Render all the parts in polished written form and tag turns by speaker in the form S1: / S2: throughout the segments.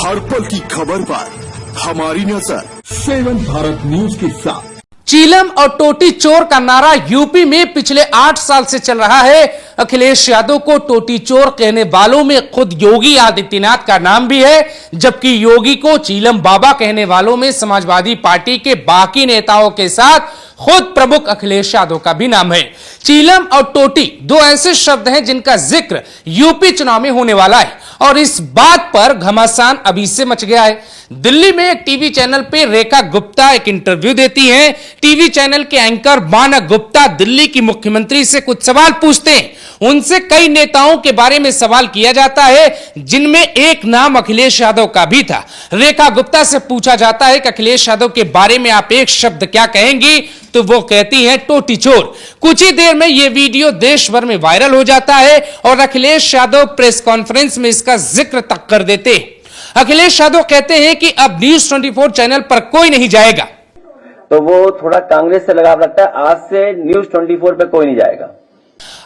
S1: हर पल की खबर पर हमारी नजर
S2: 7 भारत न्यूज के साथ।
S3: चीलम और टोटी चोर का नारा यूपी में पिछले 8 साल से चल रहा है। अखिलेश यादव को टोटी चोर कहने वालों में खुद योगी आदित्यनाथ का नाम भी है, जबकि योगी को चीलम बाबा कहने वालों में समाजवादी पार्टी के बाकी नेताओं के साथ खुद प्रमुख अखिलेश यादव का भी नाम है। चीलम और टोटी दो ऐसे शब्द हैं जिनका जिक्र यूपी चुनाव में होने वाला है और इस बात पर घमासान अभी से मच गया है। दिल्ली में एक टीवी चैनल पे रेखा गुप्ता एक इंटरव्यू देती हैं। टीवी चैनल के एंकर मानक गुप्ता दिल्ली की मुख्यमंत्री से कुछ सवाल पूछते हैं। उनसे कई नेताओं के बारे में सवाल किया जाता है, जिनमें एक नाम अखिलेश यादव का भी था। रेखा गुप्ता से पूछा जाता है कि अखिलेश यादव के बारे में आप एक शब्द क्या कहेंगी, तो वो कहती हैं टोटी चोर। कुछ ही देर में यह वीडियो देश भर में वायरल हो जाता है और अखिलेश यादव प्रेस कॉन्फ्रेंस में इसका जिक्र तक कर देते हैं। अखिलेश यादव कहते हैं कि अब न्यूज 24 चैनल पर कोई नहीं जाएगा।
S4: तो वो थोड़ा कांग्रेस से लगाव रखता है। आज से न्यूज 24 पे कोई नहीं जाएगा।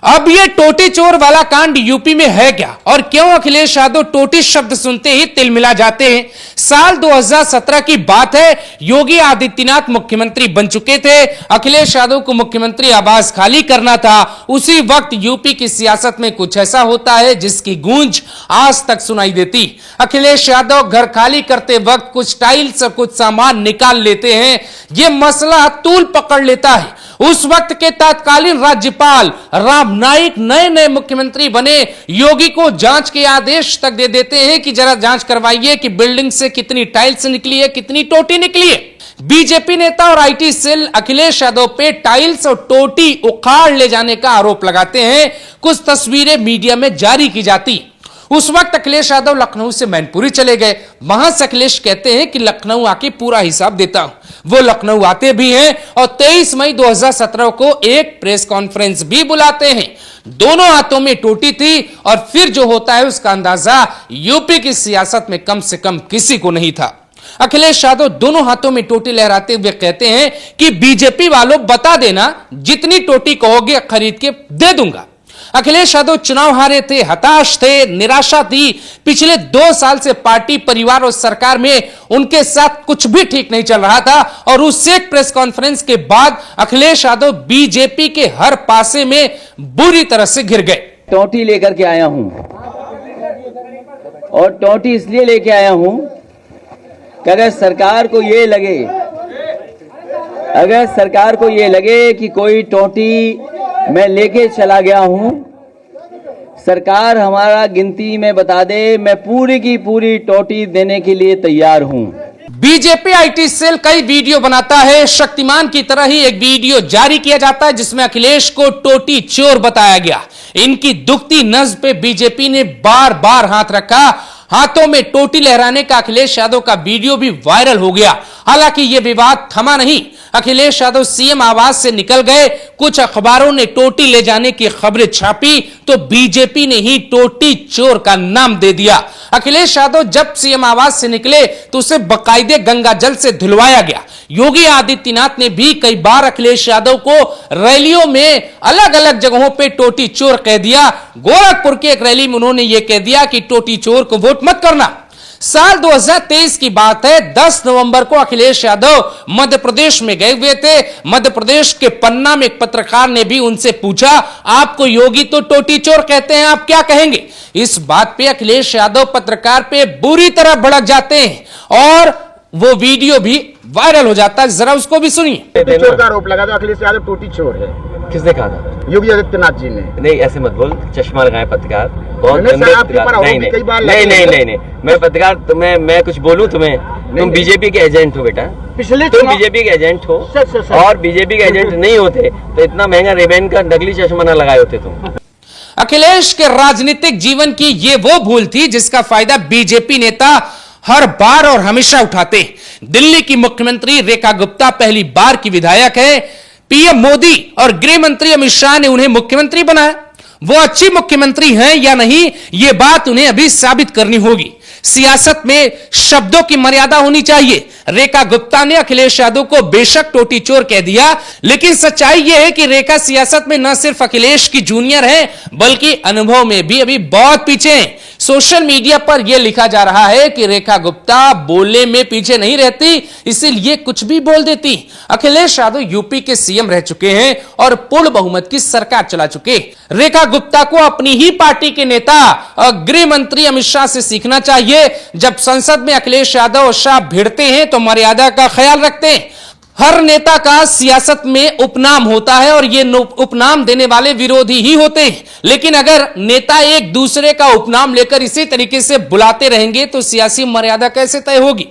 S3: अब ये टोटी चोर वाला कांड यूपी में है क्या, और क्यों अखिलेश यादव टोटी शब्द सुनते ही तिलमिला जाते हैं? साल 2017 की बात है। योगी आदित्यनाथ मुख्यमंत्री बन चुके थे। अखिलेश यादव को मुख्यमंत्री आवास खाली करना था। उसी वक्त यूपी की सियासत में कुछ ऐसा होता है जिसकी गूंज आज तक सुनाई देती। अखिलेश यादव घर खाली करते वक्त कुछ टाइल्स और कुछ सामान निकाल लेते हैं। यह मसला तूल पकड़ लेता है। उस वक्त के तत्कालीन राज्यपाल राम नाईक नए मुख्यमंत्री बने। योगी को जांच के आदेश तक दे देते हैं कि जरा जांच करवाइए कि बिल्डिंग से कितनी टाइल्स निकली है, कितनी टोटी निकली है। बीजेपी नेता और आईटी सेल अखिलेश यादव पे टाइल्स और टोटी उखाड़ ले जाने का आरोप लगाते हैं। कुछ तस्वीरें मीडिया में जारी की जाती। उस वक्त अखिलेश यादव लखनऊ से मैनपुरी चले गए। वहां से अखिलेश कहते हैं कि लखनऊ आके पूरा हिसाब देता हूं। वो लखनऊ आते भी हैं और 23 मई 2017 को एक प्रेस कॉन्फ्रेंस भी बुलाते हैं। दोनों हाथों में टोटी थी और फिर जो होता है उसका अंदाजा यूपी की सियासत में कम से कम किसी को नहीं था। अखिलेश यादव दोनों हाथों में टोटी लहराते हुए कहते हैं कि बीजेपी वालों बता देना, जितनी टोटी कहोगे खरीद के दे दूंगा। अखिलेश यादव चुनाव हारे थे, हताश थे, निराशा थी। पिछले 2 साल से पार्टी, परिवार और सरकार में उनके साथ कुछ भी ठीक नहीं चल रहा था और उस एक प्रेस कॉन्फ्रेंस के बाद अखिलेश यादव बीजेपी के हर पासे में बुरी तरह से घिर गए।
S4: टोटी लेकर के आया हूं और टोटी इसलिए लेके आया हूं कि अगर सरकार को ये लगे कि कोई टोटी मैं लेके चला गया हूं, सरकार हमारा गिनती में बता दे, मैं पूरी की पूरी टोटी देने के लिए तैयार हूं।
S3: बीजेपी आईटी सेल कई वीडियो बनाता है। शक्तिमान की तरह ही एक वीडियो जारी किया जाता है जिसमें अखिलेश को टोटी चोर बताया गया। इनकी दुखती नब्ज पे बीजेपी ने बार बार हाथ रखा। हाथों में टोटी लहराने का अखिलेश यादव का वीडियो भी वायरल हो गया। हालांकि यह विवाद थमा नहीं। अखिलेश यादव सीएम आवास से निकल गए। कुछ अखबारों ने टोटी ले जाने की खबरें छापी तो बीजेपी ने ही टोटी चोर का नाम दे दिया। अखिलेश यादव जब सीएम आवास से निकले तो उसे बकायदे गंगा जल से धुलवाया गया। योगी आदित्यनाथ ने भी कई बार अखिलेश यादव को रैलियों में अलग अलग जगहों पे टोटी चोर कह दिया। गोरखपुर की एक रैली में उन्होंने यह कह दिया कि टोटी चोर को वोट मत करना। साल 2023 की बात है। 10 नवंबर को अखिलेश यादव मध्य प्रदेश में गए हुए थे। मध्य प्रदेश के पन्ना में एक पत्रकार ने भी उनसे पूछा, आपको योगी तो टोटी चोर कहते हैं, आप क्या कहेंगे? इस बात पे अखिलेश यादव पत्रकार पे बुरी तरह भड़क जाते हैं और वो वीडियो भी वायरल हो जाता है। जरा उसको भी सुनिए।
S5: टोटी चोर का आरोप लगा, तो अखिलेश यादव टोटी चोर है।
S4: किसने कहा था?
S5: योगी आदित्यनाथ जी ने।
S4: नहीं, ऐसे मत बोल। चश्मा लगाए पत्रकार, बहुत
S5: नहीं,
S4: गंदे पत्रकार। नहीं, मैं पत्रकार, मैं कुछ बोलूं तुम्हें? तुम बीजेपी के एजेंट हो बेटा। तुम बीजेपी के एजेंट हो और बीजेपी के एजेंट नहीं होते तो इतना महंगा रेबेन का नकली चश्मा न लगाए होते तुम।
S3: अखिलेश के राजनीतिक जीवन की ये वो भूल थी जिसका फायदा बीजेपी नेता हर बार और हमेशा उठाते। दिल्ली की मुख्यमंत्री रेखा गुप्ता पहली बार की विधायक है। पीएम मोदी और गृह मंत्री अमित शाह ने उन्हें मुख्यमंत्री बनाया। वो अच्छी मुख्यमंत्री हैं या नहीं, यह बात उन्हें अभी साबित करनी होगी। सियासत में शब्दों की मर्यादा होनी चाहिए। रेखा गुप्ता ने अखिलेश यादव को बेशक टोटी चोर कह दिया, लेकिन सच्चाई यह है कि रेखा सियासत में न सिर्फ अखिलेश की जूनियर है, बल्कि अनुभव में भी अभी बहुत पीछे हैं। सोशल मीडिया पर यह लिखा जा रहा है कि रेखा गुप्ता बोलने में पीछे नहीं रहती, इसीलिए कुछ भी बोल देती। अखिलेश यादव यूपी के सीएम रह चुके हैं और पूर्ण बहुमत की सरकार चला चुके। रेखा गुप्ता को अपनी ही पार्टी के नेता और गृह मंत्री अमित शाह से सीखना चाहिए। जब संसद में अखिलेश यादव और शाह भिड़ते हैं तो मर्यादा का ख्याल रखते हैं। हर नेता का सियासत में उपनाम होता है और ये उपनाम देने वाले विरोधी ही होते हैं। लेकिन अगर नेता एक दूसरे का उपनाम लेकर इसी तरीके से बुलाते रहेंगे तो सियासी मर्यादा कैसे तय होगी।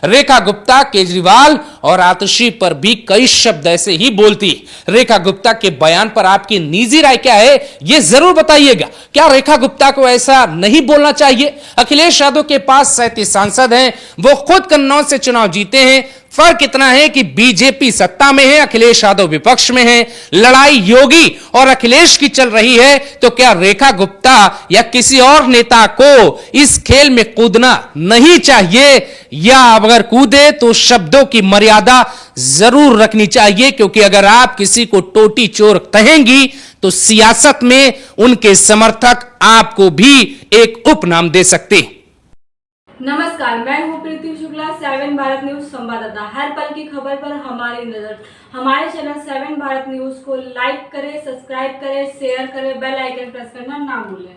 S3: रेखा गुप्ता केजरीवाल और आतिशी पर भी कई शब्द ऐसे ही बोलती है। रेखा गुप्ता के बयान पर आपकी निजी राय क्या है, यह जरूर बताइएगा। क्या रेखा गुप्ता को ऐसा नहीं बोलना चाहिए? अखिलेश यादव के पास 37 सांसद हैं, वो खुद कन्नौज से चुनाव जीते हैं। फर्क इतना है कि बीजेपी सत्ता में है, अखिलेश यादव विपक्ष में है। लड़ाई योगी और अखिलेश की चल रही है, तो क्या रेखा गुप्ता या किसी और नेता को इस खेल में कूदना नहीं चाहिए? या अगर कूदे तो शब्दों की मर्यादा जरूर रखनी चाहिए, क्योंकि अगर आप किसी को टोटी चोर कहेंगी तो सियासत में उनके समर्थक आपको भी एक उपनाम दे सकते।
S6: नमस्कार, मैं हूँ प्रीति शुक्ला, 7 भारत न्यूज संवाददाता। हर पल की खबर पर हमारी नजर। हमारे चैनल 7 भारत न्यूज को लाइक करें, सब्सक्राइब करें, शेयर करें, बेल आइकन प्रेस करना ना भूलें।